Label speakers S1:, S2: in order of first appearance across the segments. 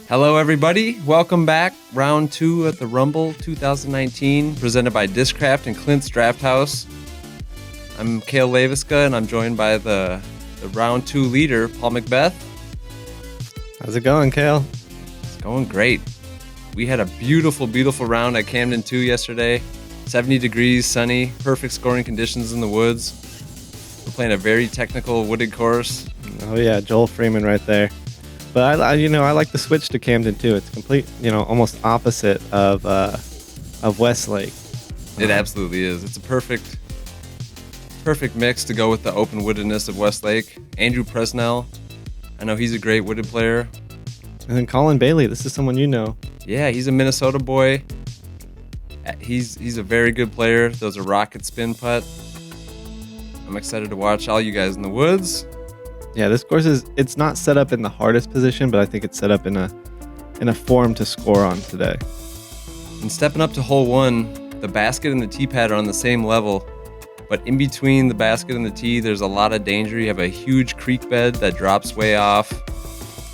S1: Hello, everybody. Welcome back. Round 2 at the Rumble 2019, presented by Discraft and Clint's Draft House. I'm Cale, Leiviska, and I'm joined by the Round 2 leader, Paul McBeth.
S2: How's it going, Cale?
S1: It's going great. We had a beautiful, beautiful round at Camden 2 yesterday. 70 degrees, sunny, perfect scoring conditions in the woods. We're playing a very technical wooded course.
S2: Oh yeah, Joel Freeman right there. But I like the switch to Camden too. It's complete, almost opposite of Westlake.
S1: It absolutely is. It's a perfect mix to go with the open woodedness of Westlake. Andrew Presnell, I know he's a great wooded player.
S2: And then Colin Bailey, this is someone you know.
S1: Yeah, he's a Minnesota boy. He's a very good player. Those are rocket spin putt. I'm excited to watch all you guys in the woods.
S2: Yeah, this course it's not set up in the hardest position, but I think it's set up in a form to score on today.
S1: And stepping up to hole 1, the basket and the tee pad are on the same level, but in between the basket and the tee, there's a lot of danger. You have a huge creek bed that drops way off.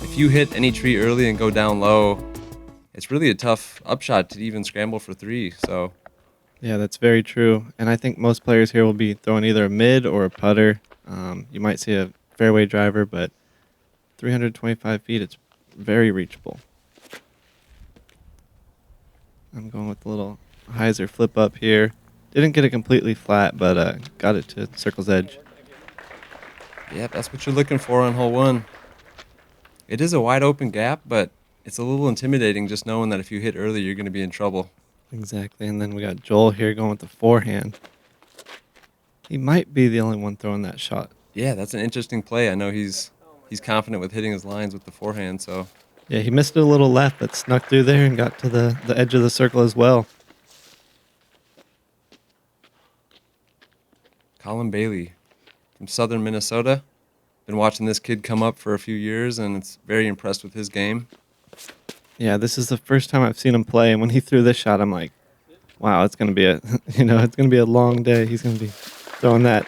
S1: If you hit any tree early and go down low, it's really a tough upshot to even scramble for 3. So,
S2: yeah, that's very true. And I think most players here will be throwing either a mid or a putter. You might see a fairway driver, but 325 feet, it's very reachable. I'm going with a little hyzer flip up here. Didn't get it completely flat, but got it to circle's edge.
S1: yeah, that's what you're looking for on hole 1. It is a wide open gap, but it's a little intimidating just knowing that if you hit early, you're going to be in trouble.
S2: Exactly, and then we got Joel here going with the forehand. He might be the only one throwing that shot.
S1: Yeah, that's an interesting play. I know he's confident with hitting his lines with the forehand, so.
S2: Yeah, he missed it a little left, but snuck through there and got to the edge of the circle as well.
S1: Colin Bailey from southern Minnesota. Been watching this kid come up for a few years, and it's very impressed with his game.
S2: Yeah, this is the first time I've seen him play, and when he threw this shot, I'm like, wow, it's going to be it's going to be a long day. He's going to be throwing that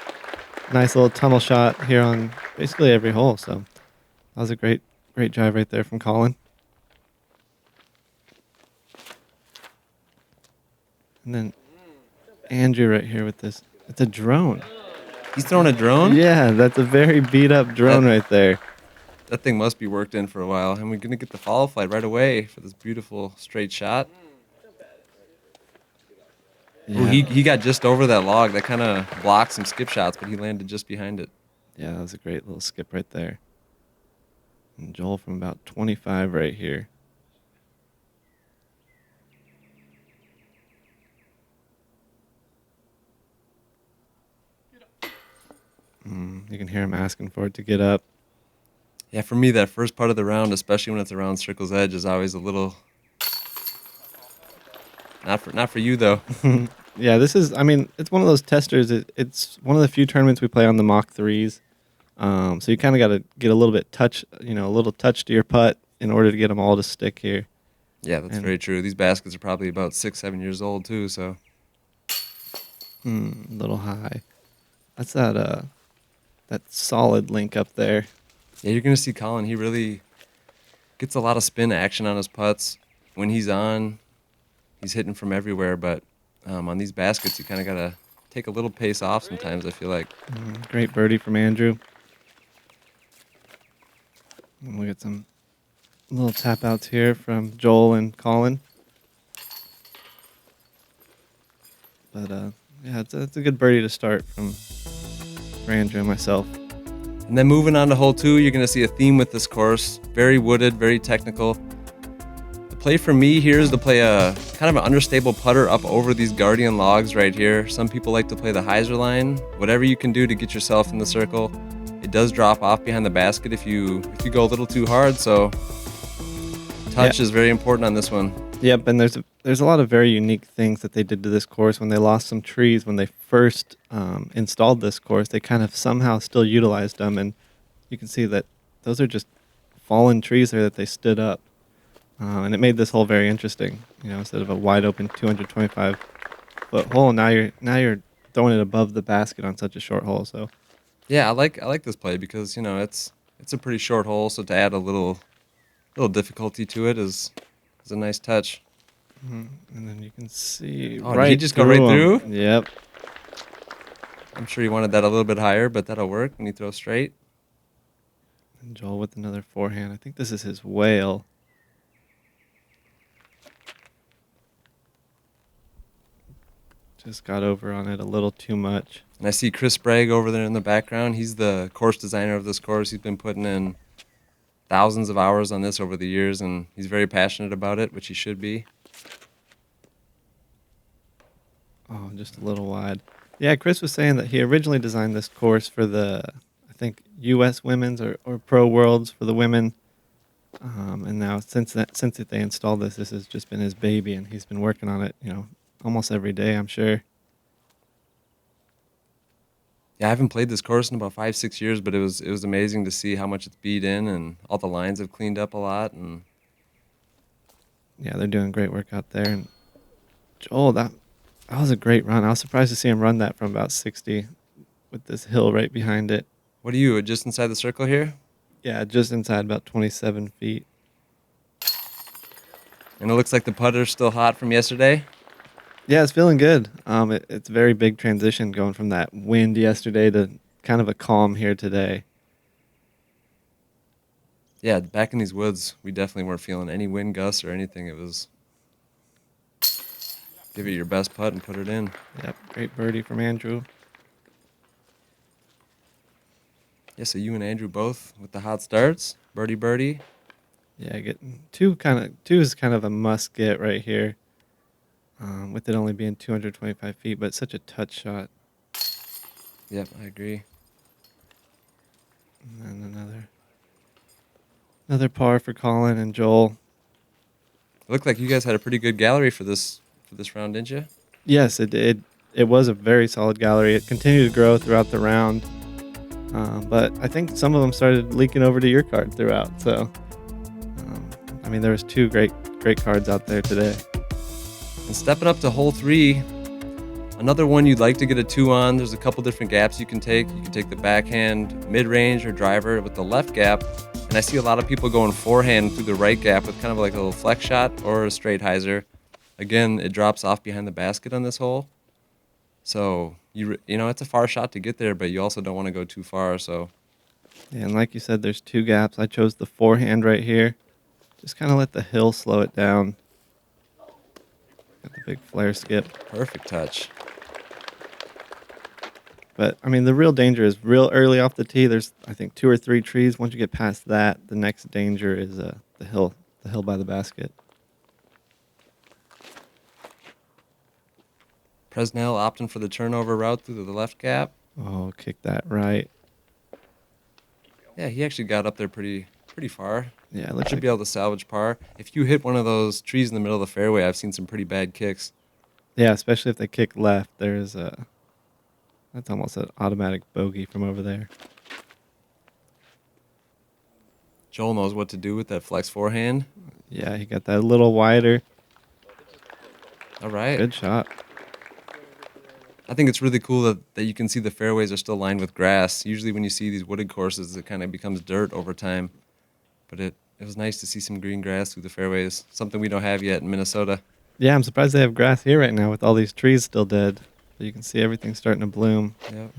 S2: nice little tunnel shot here on basically every hole. So that was a great drive right there from Colin. And then Andrew right here with this. It's a drone.
S1: He's throwing a drone?
S2: Yeah, that's a very beat up drone right there.
S1: That thing must be worked in for a while. And we're going to get the FollowFlight right away for this beautiful straight shot. Yeah. Ooh, he got just over that log. That kind of blocked some skip shots, but he landed just behind it.
S2: Yeah, that was a great little skip right there. And Joel from about 25 right here. You can hear him asking for it to get up.
S1: Yeah, for me, that first part of the round, especially when it's around circle's edge, is always a little... Not for you, though.
S2: Yeah, it's one of those testers. It's one of the few tournaments we play on the Mach 3s. So you kind of got to get a little bit a little touch to your putt in order to get them all to stick here.
S1: Yeah, that's very true. These baskets are probably about 6-7 years old, too, so...
S2: A little high. That's that solid link up there.
S1: Yeah, you're going to see Colin. He really gets a lot of spin action on his putts. When he's on, he's hitting from everywhere, but on these baskets, you kind of got to take a little pace off sometimes, I feel like.
S2: Great birdie from Andrew. And we get some little tap outs here from Joel and Colin. But yeah, it's a good birdie to start for Andrew and myself.
S1: And then moving on to hole 2, you're going to see a theme with this course. Very wooded, very technical. The play for me here is to play a kind of an understable putter up over these guardian logs right here. Some people like to play the hyzer line. Whatever you can do to get yourself in the circle. It does drop off behind the basket if you go a little too hard, so touch is very important on this one.
S2: Yep, and there's a lot of very unique things that they did to this course. When they lost some trees, when they first installed this course, they kind of somehow still utilized them, and you can see that those are just fallen trees there that they stood up, and it made this hole very interesting. Instead of a wide open 225-foot hole, now you're throwing it above the basket on such a short hole. So
S1: yeah, I like this play because it's a pretty short hole, so to add a little little difficulty to it is a nice touch.
S2: And then you can see
S1: Oh, did he just go right
S2: him.
S1: through?
S2: Yep.
S1: I'm sure he wanted that a little bit higher, but that'll work when you throw straight.
S2: And Joel with another forehand. I think this is his whale. Just got over on it a little too much.
S1: And I see Chris Bragg over there in the background. He's the course designer of this course. He's been putting in thousands of hours on this over the years, and he's very passionate about it, which he should be.
S2: Oh, just a little wide. Yeah, Chris was saying that he originally designed this course for the, I think, U.S. Women's or Pro Worlds for the women. And now since they installed this, this has just been his baby, and he's been working on it, almost every day, I'm sure.
S1: Yeah, I haven't played this course in about 5-6 years, but it was amazing to see how much it's beat in, and all the lines have cleaned up a lot. And
S2: yeah, they're doing great work out there. And Joel, that was a great run. I was surprised to see him run that from about 60 with this hill right behind it.
S1: What are you, just inside the circle here?
S2: Yeah, just inside about 27 feet.
S1: And it looks like the putter's still hot from yesterday.
S2: Yeah, it's feeling good. It's a very big transition going from that wind yesterday to kind of a calm here today.
S1: Yeah, back in these woods, we definitely weren't feeling any wind gusts or anything. It was give it your best putt and put it in.
S2: Yep, great birdie from Andrew.
S1: Yeah, so you and Andrew both with the hot starts. Birdie.
S2: Yeah, getting two is kind of a must get right here. With it only being 225 feet, but it's such a touch shot.
S1: Yep, I agree.
S2: And then another par for Colin and Joel.
S1: It looked like you guys had a pretty good gallery for this round, didn't you?
S2: Yes, it was a very solid gallery. It continued to grow throughout the round, but I think some of them started leaking over to your card throughout. So, there was two great cards out there today.
S1: And stepping up to hole 3, another one you'd like to get a 2 on. There's a couple different gaps you can take. You can take the backhand, mid-range, or driver with the left gap. And I see a lot of people going forehand through the right gap with kind of like a little flex shot or a straight hyzer. Again, it drops off behind the basket on this hole. So, it's a far shot to get there, but you also don't want to go too far. So,
S2: yeah, and like you said, there's two gaps. I chose the forehand right here. Just kind of let the hill slow it down. Got the big flare skip.
S1: Perfect touch.
S2: But, the real danger is real early off the tee. There's, I think, 2 or 3 trees. Once you get past that, the next danger is the hill by the basket.
S1: Presnell opting for the turnover route through the left gap.
S2: Oh, kick that right.
S1: Yeah, he actually got up there pretty far.
S2: Yeah, it
S1: Should be able to salvage par. If you hit one of those trees in the middle of the fairway, I've seen some pretty bad kicks.
S2: Yeah, especially if they kick left. That's almost an automatic bogey from over there.
S1: Joel knows what to do with that flex forehand.
S2: Yeah, he got that a little wider.
S1: All right.
S2: Good shot.
S1: I think it's really cool that you can see the fairways are still lined with grass. Usually when you see these wooded courses, it kind of becomes dirt over time. But it was nice to see some green grass through the fairways, something we don't have yet in Minnesota.
S2: Yeah, I'm surprised they have grass here right now with all these trees still dead. But you can see everything starting to bloom.
S1: Yep.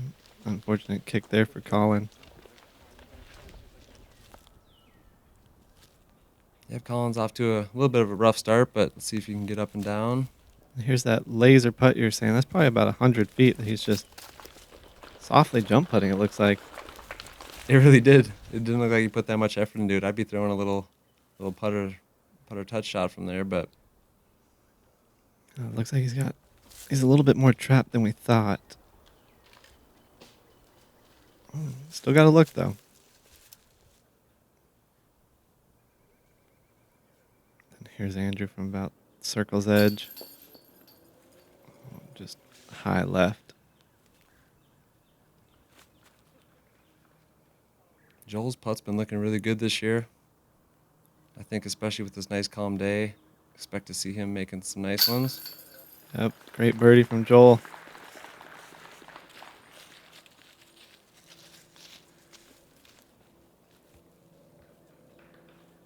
S2: Unfortunate kick there for Colin.
S1: Yeah, Colin's off to a little bit of a rough start, but let's see if he can get up and down.
S2: And here's that laser putt you're saying. That's probably about 100 feet that he's just softly jump putting, it looks like.
S1: It really did. It didn't look like he put that much effort into it. I'd be throwing a little putter touch shot from there, but
S2: It looks like he's a little bit more trapped than we thought. Still got to look, though. And here's Andrew from about circle's edge. Just high left.
S1: Joel's putt's been looking really good this year. I think especially with this nice calm day, expect to see him making some nice ones.
S2: Yep, great birdie from Joel.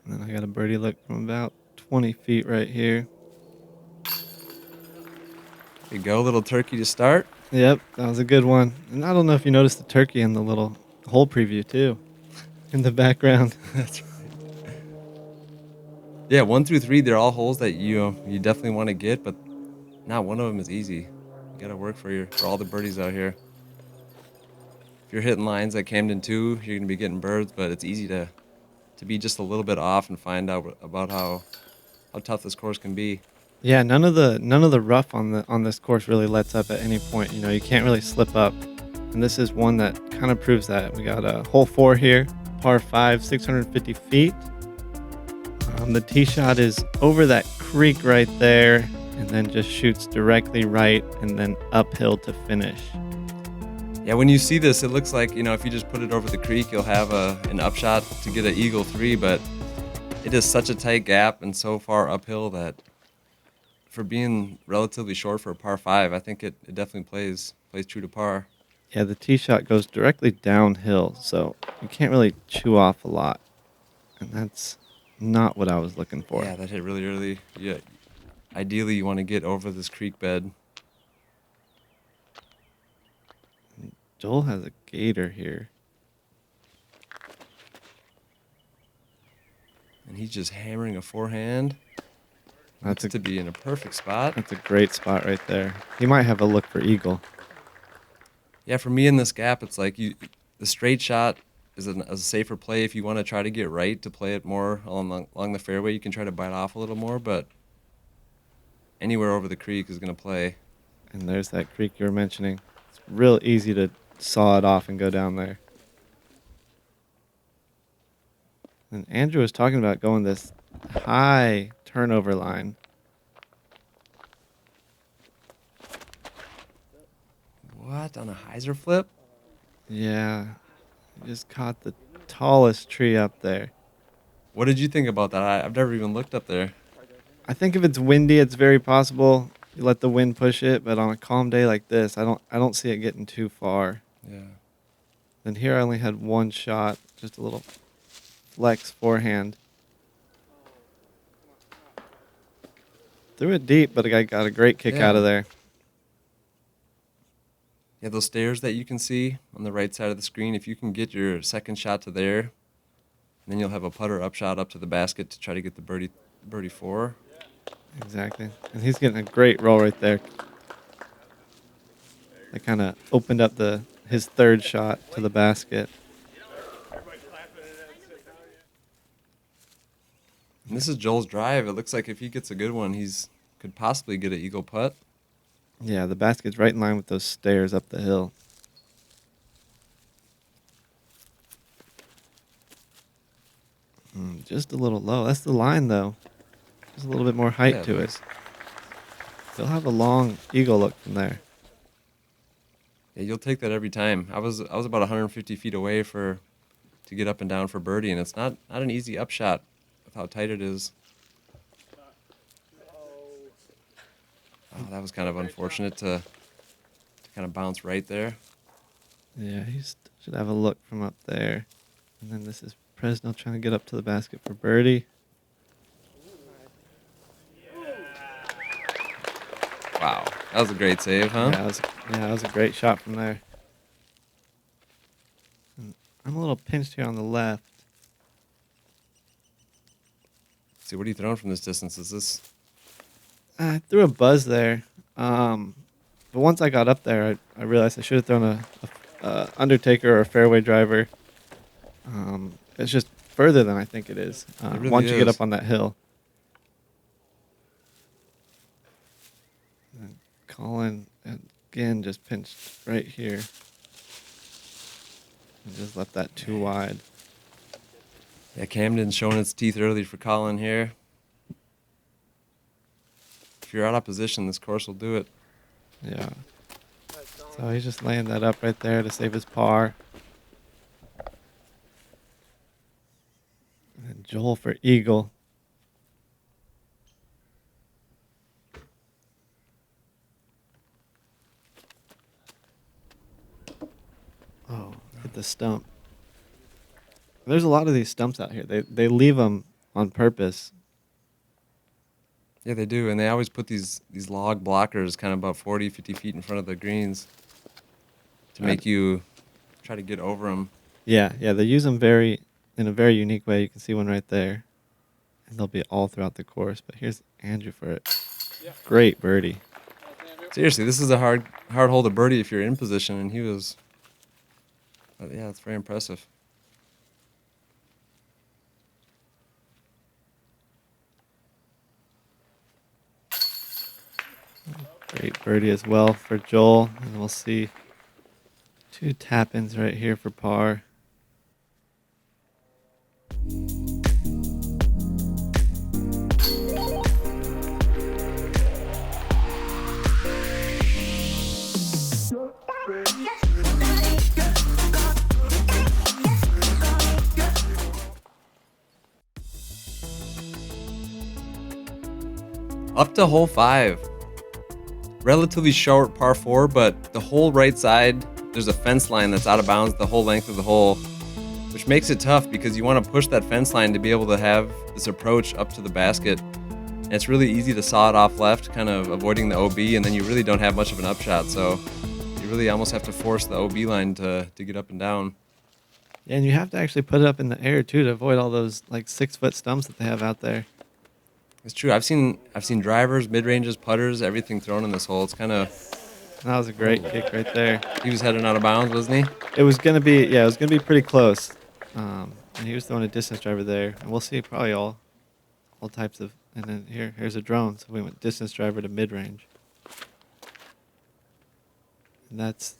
S2: And then I got a birdie look from about 20 feet right here.
S1: There you go, little turkey to start.
S2: Yep, that was a good one. And I don't know if you noticed the turkey in the little hole preview too, in the background.
S1: That's right. Yeah, 1 through 3, they're all holes that you definitely want to get, but not one of them is easy. You got to work for all the birdies out here. If you're hitting lines like Camden 2, you're gonna be getting birds, but it's easy to be just a little bit off and find out about how tough this course can be.
S2: Yeah, none of the rough on this course really lets up at any point. You know, you can't really slip up. And this is one that kind of proves that. We got a hole 4 here, par 5, 650 feet. The tee shot is over that creek right there, and then just shoots directly right and then uphill to finish.
S1: Yeah, when you see this, it looks like, if you just put it over the creek, you'll have an upshot to get an eagle 3, but it is such a tight gap and so far uphill that for being relatively short for a par 5, I think it definitely plays true to par.
S2: Yeah, the tee shot goes directly downhill, so you can't really chew off a lot. And that's not what I was looking for.
S1: Yeah, that hit really early. Yeah, ideally you want to get over this creek bed.
S2: Joel has a gator here.
S1: And he's just hammering a forehand. That's to be in a perfect spot.
S2: That's a great spot right there. He might have a look for eagle.
S1: Yeah, for me in this gap, it's like the straight shot is a safer play if you want to try to get right to play it more along the fairway. You can try to bite off a little more, but anywhere over the creek is going to play.
S2: And there's that creek you were mentioning. It's real easy to saw it off and go down there. And Andrew was talking about going this high turnover line.
S1: What, on a hyzer flip?
S2: Yeah, he just caught the tallest tree up there.
S1: What did you think about that? I've never even looked up there.
S2: I think if it's windy, it's very possible you let the wind push it, but on a calm day like this, I don't see it getting too far.
S1: Yeah.
S2: Then here I only had one shot, just a little flex forehand. Threw it deep, but I got a great kick out of there.
S1: Yeah, those stairs that you can see on the right side of the screen, if you can get your second shot to there, then you'll have a putter upshot up to the basket to try to get the birdie 4.
S2: Exactly. And he's getting a great roll right there. That kind of opened up his third shot to the basket.
S1: And this is Joel's drive. It looks like if he gets a good one, could possibly get an eagle putt.
S2: Yeah, the basket's right in line with those stairs up the hill. Just a little low. That's the line, though. Just a little bit more height to it. He'll have a long eagle look from there.
S1: Yeah, you'll take that every time. I was about 150 feet away to get up and down for birdie, and it's not an easy upshot with how tight it is. Oh, that was kind of unfortunate to kind of bounce right there.
S2: Yeah, he should have a look from up there. And then this is Presnell trying to get up to the basket for birdie.
S1: Wow, that was a great save, huh?
S2: Yeah, that was a great shot from there. And I'm a little pinched here on the left.
S1: Let's see, what are you throwing from this distance? Is this?
S2: I threw a buzz there, but once I got up there, I realized I should have thrown a Undertaker or a fairway driver. It's just further than I think it is
S1: Really
S2: once you get
S1: is.
S2: up on that hill. And Colin, again, just pinched right here. And just left that too wide.
S1: Yeah, Camden's showing its teeth early for Colin here. If you're out of position, this course will do it.
S2: Yeah. So he's just laying that up right there to save his par. And Joel for eagle. Oh, hit the stump. There's a lot of these stumps out here. They leave them on purpose.
S1: Yeah, they do, and they always put these log blockers kind of about 40, 50 feet in front of the greens to make you try to get over them.
S2: Yeah, they use them in a very unique way. You can see one right there, and they'll be all throughout the course. But here's Andrew for it. Great birdie.
S1: Seriously, this is a hard hole to birdie if you're in position, and he was. Yeah, it's very impressive.
S2: Great birdie as well for Joel, and we'll see 2 tap-ins right here for par.
S1: Up to hole 5. Relatively short par 4, but the whole right side, there's a fence line that's out of bounds the whole length of the hole, which makes it tough because you want to push that fence line to be able to have this approach up to the basket. And it's really easy to saw it off left, kind of avoiding the OB, and then you really don't have much of an upshot. So you really almost have to force the OB line to get up and down.
S2: Yeah, and you have to actually put it up in the air too to avoid all those like 6-foot stumps that they have out there.
S1: It's true. I've seen drivers, mid-ranges, putters, everything thrown in this hole. It's kind of.
S2: That was a great kick right there.
S1: He was heading out of bounds, wasn't he?
S2: It was gonna be pretty close. And he was throwing a distance driver there, and we'll see probably all types of. And then here's a drone, so we went distance driver to mid-range. And that's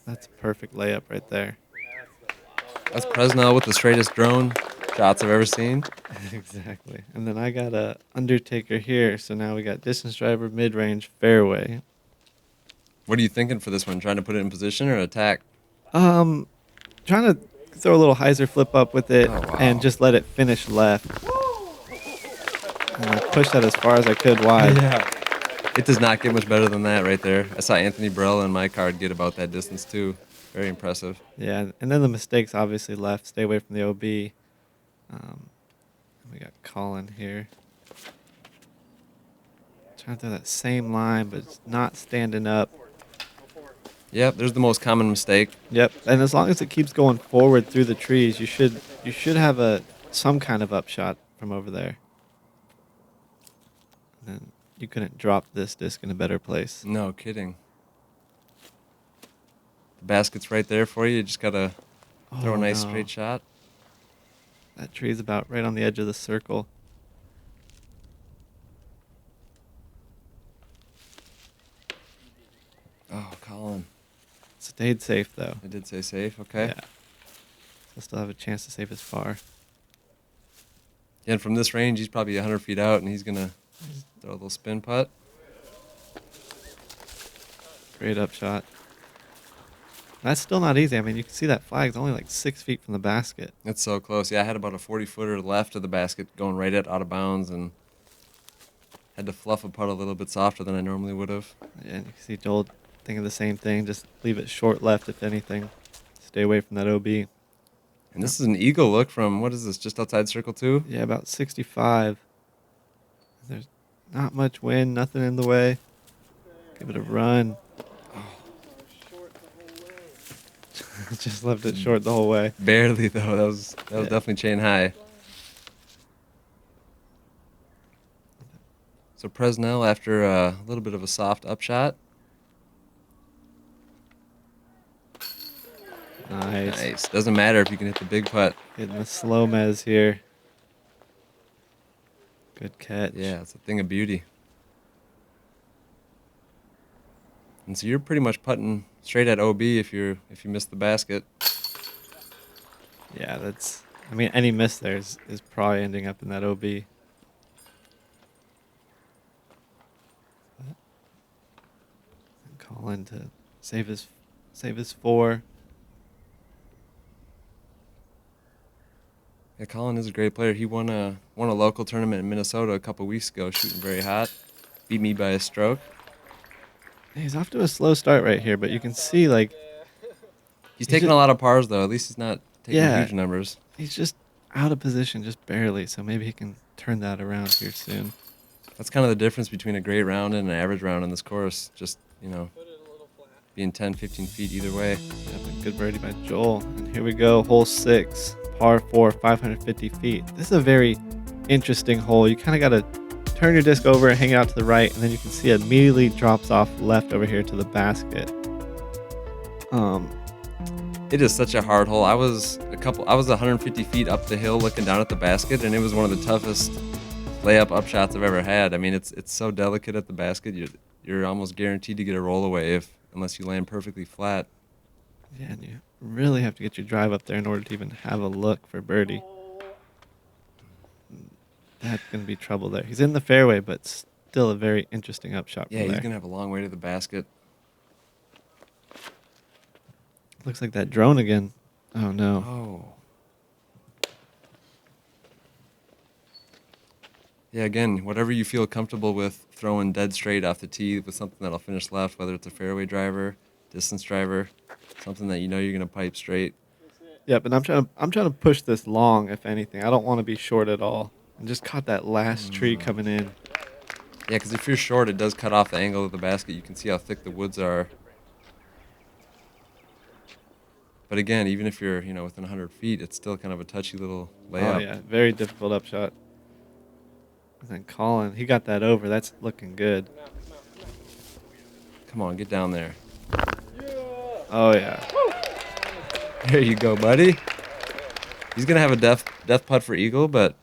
S2: a perfect layup right there.
S1: That's Presnell with the straightest drone shots I've ever seen.
S2: Exactly. And then I got a Undertaker here, so now we got distance driver, mid-range, fairway.
S1: What are you thinking for this one? Trying to put it in position or attack?
S2: Trying to throw a little hyzer flip up with it and just let it finish left. And I pushed that as far as I could wide.
S1: Yeah. It does not get much better than that right there. I saw Anthony Burrell in my card get about that distance too. Very impressive.
S2: Yeah, and then the mistakes obviously left. Stay away from the OB. We got Colin here. Trying to throw that same line, but it's not standing up.
S1: Yep, there's the most common mistake.
S2: Yep, and as long as it keeps going forward through the trees, you should have some kind of upshot from over there. And then you couldn't drop this disc in a better place.
S1: No kidding. The basket's right there for you. You just gotta throw a nice straight shot.
S2: That tree's about right on the edge of the circle.
S1: Oh, Colin.
S2: Stayed safe, though.
S1: I did say safe, okay.
S2: Yeah. So still have a chance to save his par.
S1: Yeah, and from this range, he's probably 100 feet out, and he's going to throw a little spin putt.
S2: Great upshot. That's still not easy. I mean, you can see that flag's only like 6 feet from the basket.
S1: It's so close. Yeah, I had about a 40-footer left of the basket going right out of bounds, and had to fluff a putt a little bit softer than I normally would have.
S2: Yeah, and you can see Joel thinking the same thing. Just leave it short left, if anything. Stay away from that OB.
S1: And this is an eagle look from, what is this, just outside circle 2?
S2: Yeah, about 65. There's not much wind, nothing in the way. Give it a run. Just left it short the whole way.
S1: Barely, though. That was definitely chain high. So Presnell, after a little bit of a soft upshot.
S2: Nice.
S1: Doesn't matter if you can hit the big putt.
S2: Hitting the SloMez here. Good catch.
S1: Yeah, it's a thing of beauty. And so you're pretty much putting straight at OB if you miss the basket.
S2: Yeah, I mean, any miss there is probably ending up in that OB. Colin to save his 4.
S1: Yeah, Colin is a great player. He won a local tournament in Minnesota a couple weeks ago, shooting very hot. Beat me by a stroke.
S2: He's off to a slow start right here, but you can see like
S1: he's taking a lot of pars though. At least he's not taking
S2: Yeah.
S1: huge numbers.
S2: he's just out of position just barely, so maybe he can turn that around here soon.
S1: That's kind of the difference between a great round and an average round in this course. Just, being 10, 15 feet either way.
S2: Yep, a good birdie by Joel. And here we go, hole 6, par 4, 550 feet. This is a very interesting hole. You kind of got to turn your disc over and hang it out to the right, and then you can see it immediately drops off left over here to the basket.
S1: It is such a hard hole. I was 150 feet up the hill looking down at the basket, and it was one of the toughest layup up shots I've ever had. I mean, it's so delicate at the basket. You're almost guaranteed to get a roll away unless you land perfectly flat.
S2: Yeah, and you really have to get your drive up there in order to even have a look for birdie. That's going to be trouble there. He's in the fairway, but still a very interesting upshot from
S1: Yeah, he's
S2: there.
S1: going to have a long way to the basket.
S2: Looks like that drone again. Oh, no.
S1: Oh. Yeah, again, whatever you feel comfortable with throwing dead straight off the tee with something that'll finish left, whether it's a fairway driver, distance driver, something that you know you're going to pipe straight.
S2: Yep, and I'm trying to push this long, if anything. I don't want to be short at all. And just caught that last tree coming in.
S1: Yeah, because if you're short, it does cut off the angle of the basket. You can see how thick the woods are. But again, even if you're, within 100 feet, it's still kind of a touchy little layup.
S2: Oh, yeah, very difficult upshot. And then Colin, he got that over. That's looking good.
S1: Come on, get down there.
S2: Oh, yeah.
S1: There you go, buddy. He's going to have a death putt for eagle, but...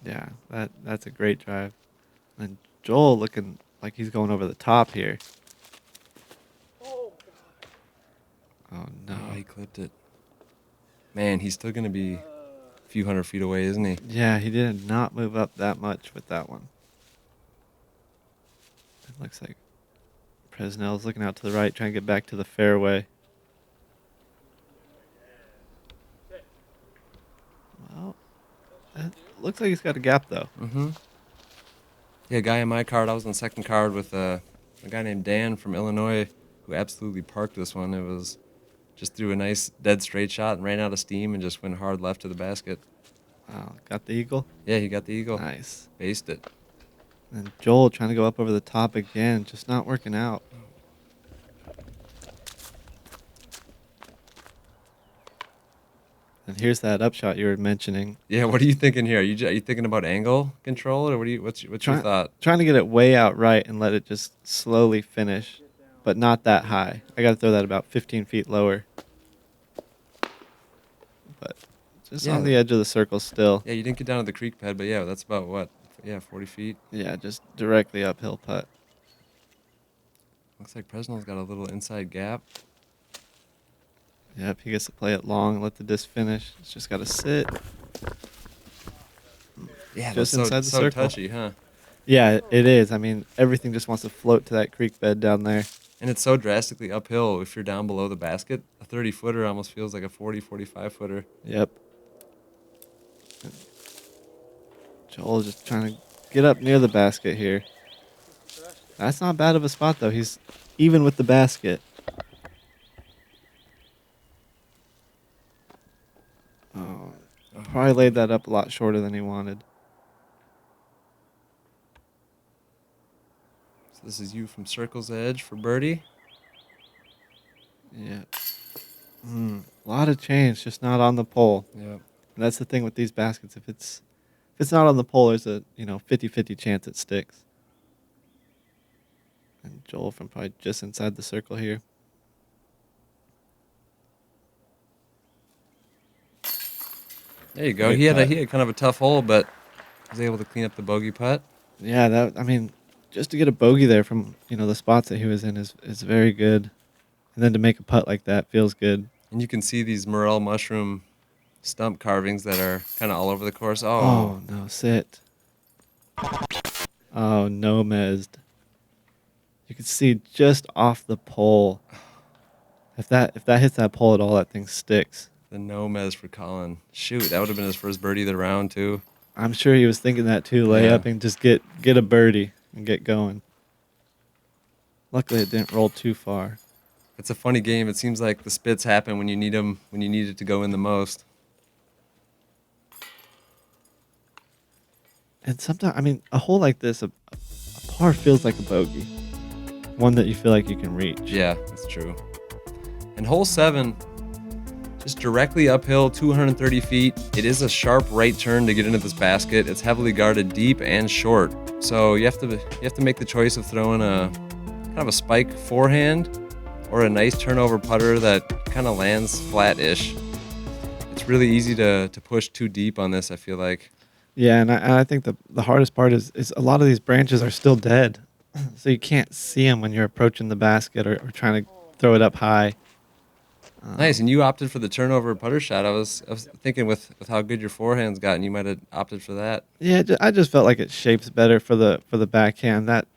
S2: Yeah, that's a great drive. And Joel looking like he's going over the top here. Oh, no.
S1: Oh, he clipped it. Man, he's still going to be a few hundred feet away, isn't he?
S2: Yeah, he did not move up that much with that one. It looks like Presnell's looking out to the right, trying to get back to the fairway. Well, it looks like he's got a gap, though.
S1: Mm-hmm. Yeah, a guy in my card, I was on the second card with a guy named Dan from Illinois who absolutely parked this one. It was just threw a nice dead straight shot and ran out of steam and just went hard left to the basket.
S2: Wow, got the eagle?
S1: Yeah, he got the eagle.
S2: Nice.
S1: Based it.
S2: And Joel trying to go up over the top again, just not working out. And here's that upshot you were mentioning.
S1: Yeah, what are you thinking here? Are you thinking about angle control, or what's your thought?
S2: Trying to get it way out right and let it just slowly finish, but not that high. I got to throw that about 15 feet lower. But just on the edge of the circle still.
S1: Yeah, you didn't get down to the creek bed, but yeah, that's about what? Yeah, 40 feet.
S2: Yeah, just directly uphill putt.
S1: Looks like Presnell's got a little inside gap.
S2: Yep, he gets to play it long, let the disc finish. It's just got to sit.
S1: Yeah,
S2: just
S1: that's
S2: inside the
S1: so
S2: circle.
S1: touchy, huh?
S2: Yeah, it is. I mean, everything just wants to float to that creek bed down there.
S1: And it's so drastically uphill. If you're down below the basket, a 30-footer almost feels like a 40, 45-footer.
S2: Yep. Joel just trying to get up near the basket here. That's not bad of a spot, though. He's even with the basket. Oh, probably laid that up a lot shorter than he wanted.
S1: So this is you from Circle's Edge for birdie.
S2: Yeah. A lot of change, just not on the pole.
S1: Yep.
S2: And that's the thing with these baskets. If it's not on the pole, there's a 50-50 chance it sticks. And Joel from probably just inside the circle here.
S1: There you go.
S2: Great
S1: He had
S2: putt.
S1: kind of a tough hole, but was able to clean up the bogey putt.
S2: Yeah, just to get a bogey there from the spots that he was in is very good, and then to make a putt like that feels good.
S1: And you can see these morel mushroom stump carvings that are kind of all over the course.
S2: Oh no, sit. Oh, NoMez. You can see just off the pole. If that hits that pole at all, that thing sticks.
S1: The NoMez for Colin. Shoot, that would have been his first birdie of the round too.
S2: I'm sure he was thinking that too. Lay up and just get a birdie and get going. Luckily, it didn't roll too far.
S1: It's a funny game. It seems like the spits happen when you need them, when you need it to go in the most.
S2: And sometimes, I mean, a hole like this, a par feels like a bogey. One that you feel like you can reach.
S1: Yeah, that's true. And hole 7, just directly uphill, 230 feet. It is a sharp right turn to get into this basket. It's heavily guarded deep and short. So you have to make the choice of throwing a kind of a spike forehand or a nice turnover putter that kind of lands flat-ish. It's really easy to push too deep on this, I feel like.
S2: Yeah, and I think the hardest part is a lot of these branches are still dead. So you can't see them when you're approaching the basket or trying to throw it up high.
S1: Nice, and you opted for the turnover putter shot. I was thinking with how good your forehand's gotten, you might have opted for that.
S2: Yeah, I just felt like it shapes better for the backhand. That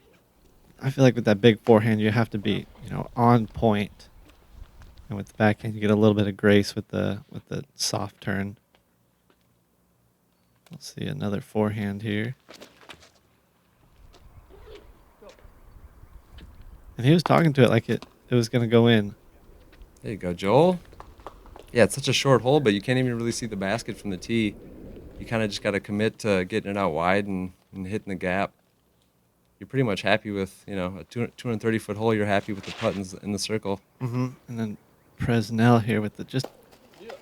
S2: I feel like with that big forehand, you have to be on point, and with the backhand, you get a little bit of grace with the soft turn. Let's see another forehand here, and he was talking to it like it was gonna go in.
S1: There you go, Joel. Yeah, it's such a short hole, but you can't even really see the basket from the tee. You kind of just got to commit to getting it out wide and hitting the gap. You're pretty much happy with, a 230-foot hole. You're happy with the putt in the circle.
S2: Mm-hmm. And then Presnell here with the just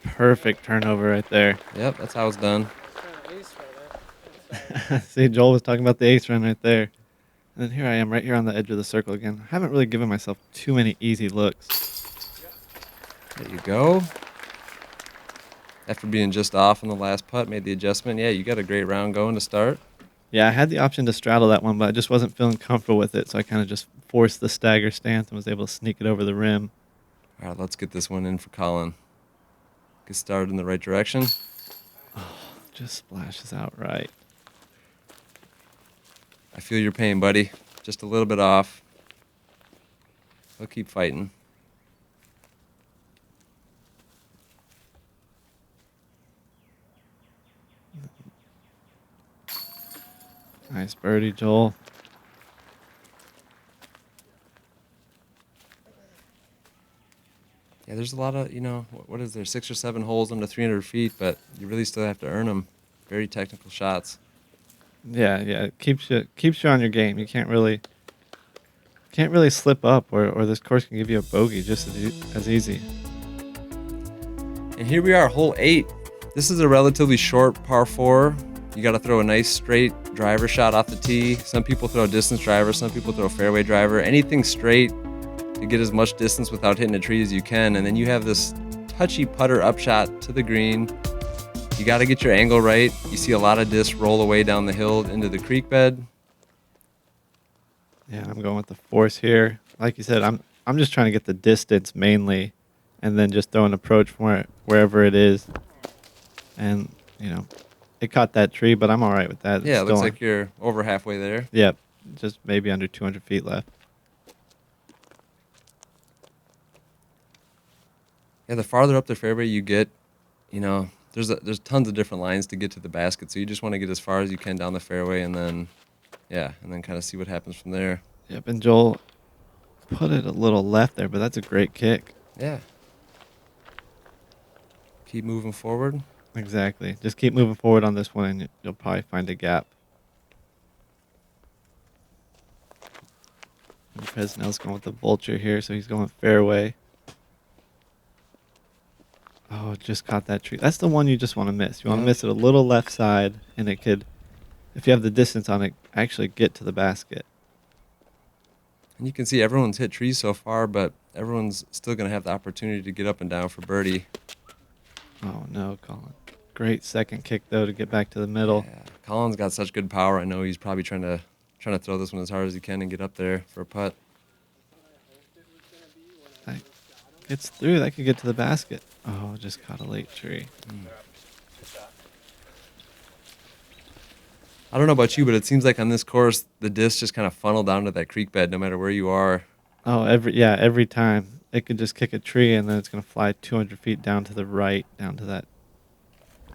S2: perfect turnover right there.
S1: Yep, that's how it's done.
S2: See, Joel was talking about the ace run right there. And then here I am right here on the edge of the circle again. I haven't really given myself too many easy looks.
S1: There you go. After being just off on the last putt, made the adjustment. Yeah, you got a great round going to start.
S2: Yeah, I had the option to straddle that one, but I just wasn't feeling comfortable with it, so I kind of just forced the stagger stance and was able to sneak it over the rim.
S1: All right, let's get this one in for Colin. Get started in the right direction.
S2: Oh, just splashes out right.
S1: I feel your pain, buddy. Just a little bit off. We'll keep fighting.
S2: Nice birdie, Joel.
S1: Yeah, there's a lot of, what is there, 6 or 7 holes under 300 feet, but you really still have to earn them. Very technical shots.
S2: Yeah, it keeps you on your game. You can't really slip up, or this course can give you a bogey just as easy.
S1: And here we are, hole 8. This is a relatively short par 4. You got to throw a nice straight driver shot off the tee. Some people throw a distance driver, some people throw a fairway driver. Anything straight to get as much distance without hitting a tree as you can. And then you have this touchy putter upshot to the green. You got to get your angle right. You see a lot of discs roll away down the hill into the creek bed.
S2: Yeah, I'm going with the force here. Like you said, I'm just trying to get the distance mainly, and then just throw an approach from wherever it is. And it caught that tree, but I'm all right with that.
S1: Yeah, it looks like you're over halfway there.
S2: Yep, just maybe under 200 feet left.
S1: Yeah, the farther up the fairway you get, there's tons of different lines to get to the basket. So you just want to get as far as you can down the fairway, and then kind of see what happens from there.
S2: Yep, and Joel put it a little left there, but that's a great kick.
S1: Yeah. Keep moving forward.
S2: Exactly. Just keep moving forward on this one, and you'll probably find a gap. And Presnell's going with the vulture here, so he's going fairway. Oh, just caught that tree. That's the one you just want to miss. You want to miss it a little left side, and it could, if you have the distance on it, actually get to the basket.
S1: And you can see everyone's hit trees so far, but everyone's still going to have the opportunity to get up and down for birdie.
S2: Oh, no, Colin. Great second kick, though, to get back to the middle.
S1: Yeah, Colin's got such good power. I know he's probably trying to throw this one as hard as he can and get up there for a putt.
S2: That gets through. That could get to the basket. Oh, just caught a late tree.
S1: I don't know about you, but it seems like on this course, the discs just kind of funnel down to that creek bed no matter where you are.
S2: Oh, every time. It could just kick a tree, and then it's going to fly 200 feet down to the right, down to that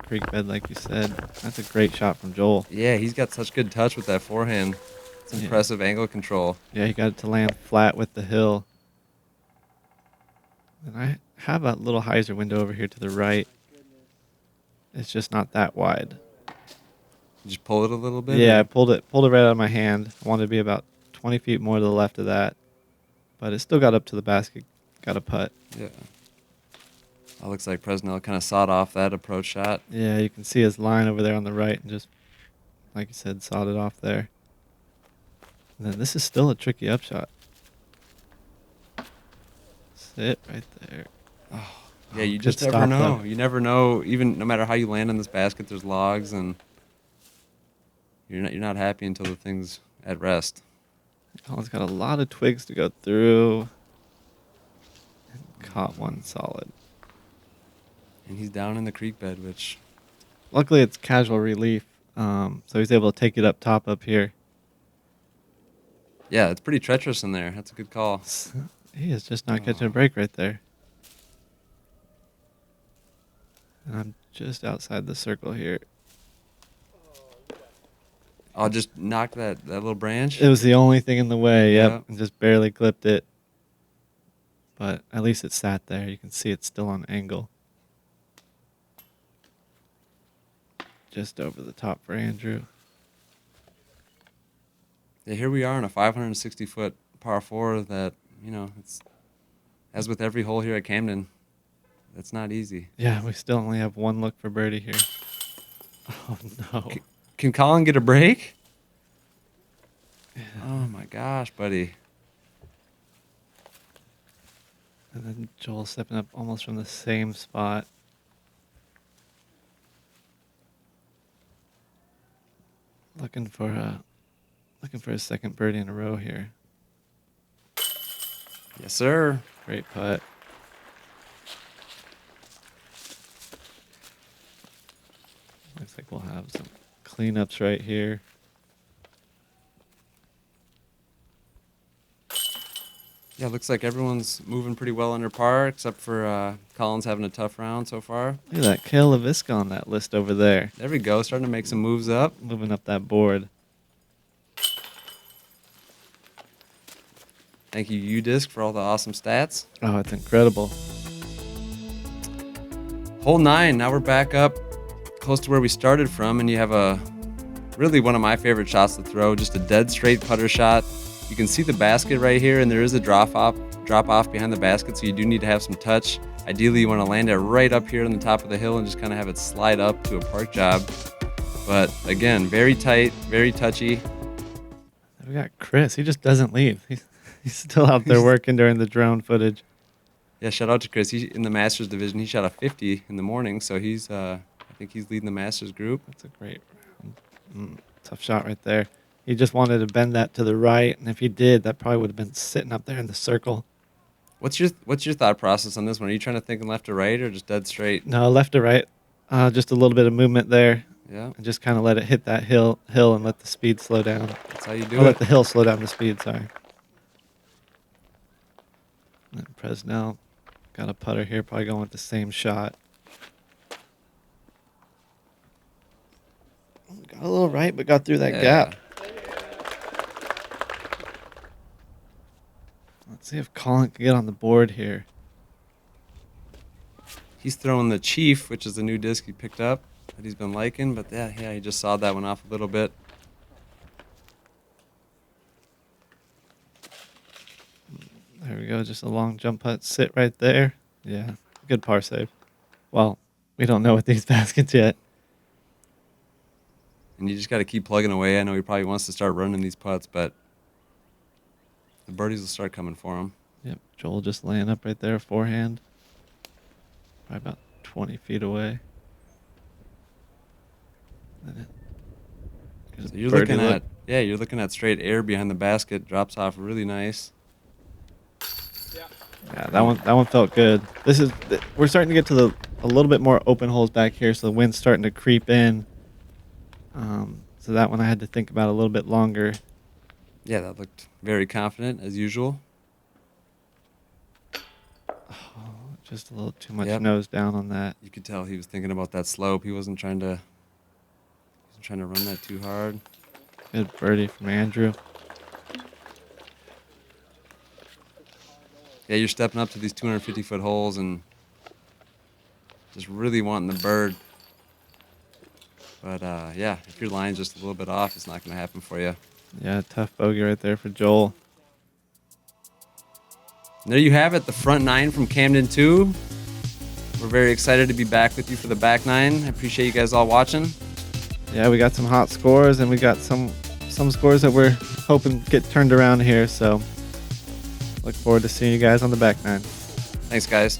S2: creek bed, like you said. That's a great shot from Joel.
S1: Yeah, he's got such good touch with that forehand. It's impressive angle control.
S2: Yeah, he got it to land flat with the hill. And I have a little hyzer window over here to the right. It's just not that wide.
S1: You just pull it a little bit?
S2: Yeah,
S1: or-
S2: I pulled it right out of my hand. I wanted to be about 20 feet more to the left of that, but it still got up to the basket. Got a putt.
S1: Yeah. That looks like Presnell kind of sawed off that approach shot.
S2: Yeah, you can see his line over there on the right, and just like you said, sawed it off there. And then this is still a tricky upshot. Sit right there.
S1: Yeah, you
S2: Good
S1: just never
S2: stop,
S1: know.
S2: though.
S1: You never know. Even no matter how you land in this basket, there's logs, and you're not happy until the thing's at rest.
S2: Colin's got a lot of twigs to go through. And caught one solid.
S1: And he's down in the creek bed, which
S2: Luckily, it's casual relief, so he's able to take it up top up here.
S1: yeah, it's pretty treacherous in there. That's a good call.
S2: He is just not catching a break right there. And I'm just outside the circle here.
S1: I'll just knock that little branch.
S2: It was the only thing in the way, yep,
S1: Yeah.
S2: and just barely clipped it. But at least it sat there. You can see it's still on angle. Just over the top for Andrew.
S1: Yeah, here we are on a 560-foot par 4 that, it's as with every hole here at Camden, that's not easy.
S2: Yeah, we still only have one look for birdie here. Oh, no.
S1: Can Colin get a break? Yeah. Oh, my gosh, buddy.
S2: And then Joel stepping up almost from the same spot. Looking for a second birdie in a row here.
S1: Yes, sir.
S2: Great putt. Looks like we'll have some cleanups right here.
S1: Yeah, looks like everyone's moving pretty well under par, except for Colin's having a tough round so far.
S2: Look at that Cale Leiviska on that list over there.
S1: There we go, starting to make some moves up.
S2: Moving up that board.
S1: Thank you, UDisc, for all the awesome stats.
S2: Oh, it's incredible.
S1: Hole 9, now we're back up close to where we started from, and you have really one of my favorite shots to throw, just a dead straight putter shot. You can see the basket right here, and there is a drop off behind the basket, so you do need to have some touch. Ideally, you want to land it right up here on the top of the hill and just kind of have it slide up to a park job. But again, very tight, very touchy.
S2: We got Chris. He just doesn't leave. He's still out there working during the drone footage.
S1: Yeah, shout out to Chris. He in the Masters division. He shot a 50 in the morning, so he's I think he's leading the Masters group.
S2: That's a great round. Tough shot right there. He just wanted to bend that to the right, and if he did, that probably would have been sitting up there in the circle.
S1: What's your thought process on this one? Are you trying to think left or right, or just dead straight?
S2: No, left to right. Just a little bit of movement there.
S1: Yeah.
S2: And just kind of let it hit that hill and let the speed slow down.
S1: That's how you do
S2: Or
S1: it.
S2: let the hill slow down the speed, sorry. And Presnell got a putter here, probably going with the same shot. Got a little right, but got through that gap. Let's see if Colin can get on the board here.
S1: He's throwing the Chief, which is the new disc he picked up that he's been liking, but yeah, he just sawed that one off a little bit.
S2: There we go, just a long jump putt. Sit right there. Yeah, good par save. Well, we don't know with these baskets yet.
S1: And you just got to keep plugging away. I know he probably wants to start running these putts, but the birdies will start coming for him.
S2: Yep, Joel just laying up right there, forehand. Probably about 20 feet away.
S1: So you're looking at straight air behind the basket. Drops off really nice.
S2: Yeah, that one felt good. We're starting to get to a little bit more open holes back here, so the wind's starting to creep in. So that one I had to think about a little bit longer.
S1: Yeah, that looked very confident as usual.
S2: Just a little too much nose down on that.
S1: You could tell he was thinking about that slope. He wasn't trying to run that too hard.
S2: Good birdie from Andrew.
S1: Yeah, you're stepping up to these 250-foot holes and just really wanting the bird. But yeah, if your line's just a little bit off, it's not going to happen for you.
S2: Yeah, tough bogey right there for Joel.
S1: And there you have it, the front nine from Camden 2. We're very excited to be back with you for the back nine. I appreciate you guys all watching.
S2: Yeah, we got some hot scores, and we got some scores that we're hoping get turned around here. So look forward to seeing you guys on the back nine.
S1: Thanks, guys.